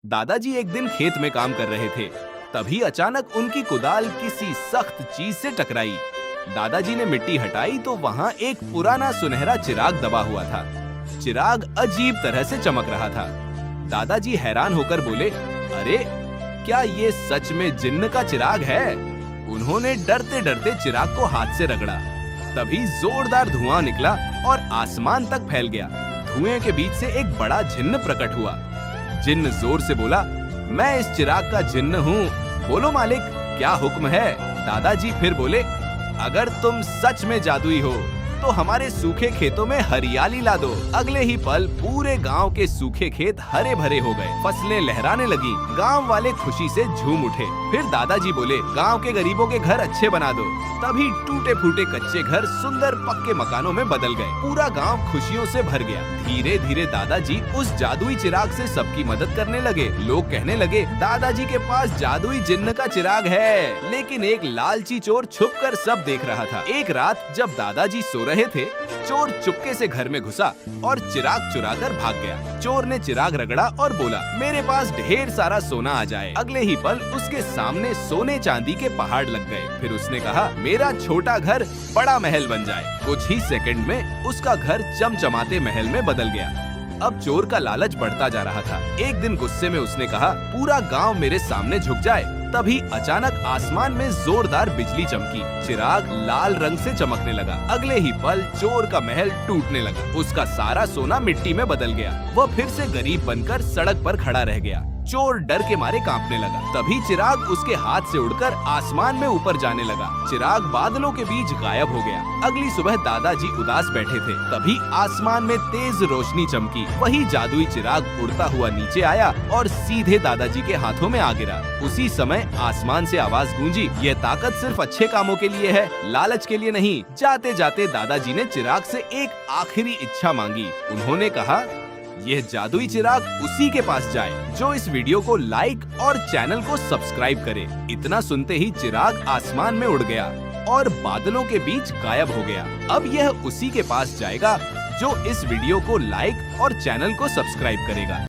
दादाजी एक दिन खेत में काम कर रहे थे। तभी अचानक उनकी कुदाल किसी सख्त चीज से टकराई। दादाजी ने मिट्टी हटाई तो वहाँ एक पुराना सुनहरा चिराग दबा हुआ था। चिराग अजीब तरह से चमक रहा था। दादाजी हैरान होकर बोले, अरे क्या ये सच में जिन्न का चिराग है? उन्होंने डरते डरते चिराग को हाथ से रगड़ा। तभी जोरदार धुआं निकला और आसमान तक फैल गया। धुएं के बीच से एक बड़ा जिन्न प्रकट हुआ। जिन्न जोर से बोला, मैं इस चिराग का जिन्न हूँ, बोलो मालिक क्या हुक्म है? दादाजी फिर बोले, अगर तुम सच में जादुई हो तो हमारे सूखे खेतों में हरियाली ला दो। अगले ही पल पूरे गांव के सूखे खेत हरे भरे हो गए। फसलें लहराने लगी। गांव वाले खुशी से झूम उठे। फिर दादाजी बोले, गांव के गरीबों के घर अच्छे बना दो। तभी टूटे फूटे कच्चे घर सुंदर पक्के मकानों में बदल गए। पूरा गांव खुशियों से भर गया। धीरे धीरे दादाजी उस जादुई चिराग से सबकी मदद करने लगे। लोग कहने लगे, दादाजी के पास जादुई जिन्न का चिराग है। लेकिन एक लालची चोर छुपकर सब देख रहा था। एक रात जब दादाजी सो रहे थे, चोर चुपके से घर में घुसा और चिराग चुराकर भाग गया। चोर ने चिराग रगड़ा और बोला, मेरे पास ढेर सारा सोना आ जाए। अगले ही पल उसके सामने सोने चांदी के पहाड़ लग गए। फिर उसने कहा, मेरा छोटा घर बड़ा महल बन जाए। कुछ ही सेकंड में उसका घर चमचमाते महल में बदल गया। अब चोर का लालच बढ़ता जा रहा था। एक दिन गुस्से में उसने कहा, पूरा गांव मेरे सामने झुक जाए। तभी अचानक आसमान में जोरदार बिजली चमकी। चिराग लाल रंग से चमकने लगा। अगले ही पल चोर का महल टूटने लगा। उसका सारा सोना मिट्टी में बदल गया। वह फिर से गरीब बनकर सड़क पर खड़ा रह गया। चोर डर के मारे कांपने लगा। तभी चिराग उसके हाथ से उड़कर आसमान में ऊपर जाने लगा। चिराग बादलों के बीच गायब हो गया। अगली सुबह दादाजी उदास बैठे थे। तभी आसमान में तेज रोशनी चमकी। वही जादुई चिराग उड़ता हुआ नीचे आया और सीधे दादाजी के हाथों में आ गिरा। उसी समय आसमान से आवाज गूंजी, ये ताकत सिर्फ अच्छे कामों के लिए है, लालच के लिए नहीं। जाते जाते दादाजी ने चिराग से एक आखिरी इच्छा मांगी। उन्होंने कहा, यह जादुई चिराग उसी के पास जाए जो इस वीडियो को लाइक और चैनल को सब्सक्राइब करे। इतना सुनते ही चिराग आसमान में उड़ गया और बादलों के बीच गायब हो गया। अब यह उसी के पास जाएगा जो इस वीडियो को लाइक और चैनल को सब्सक्राइब करेगा।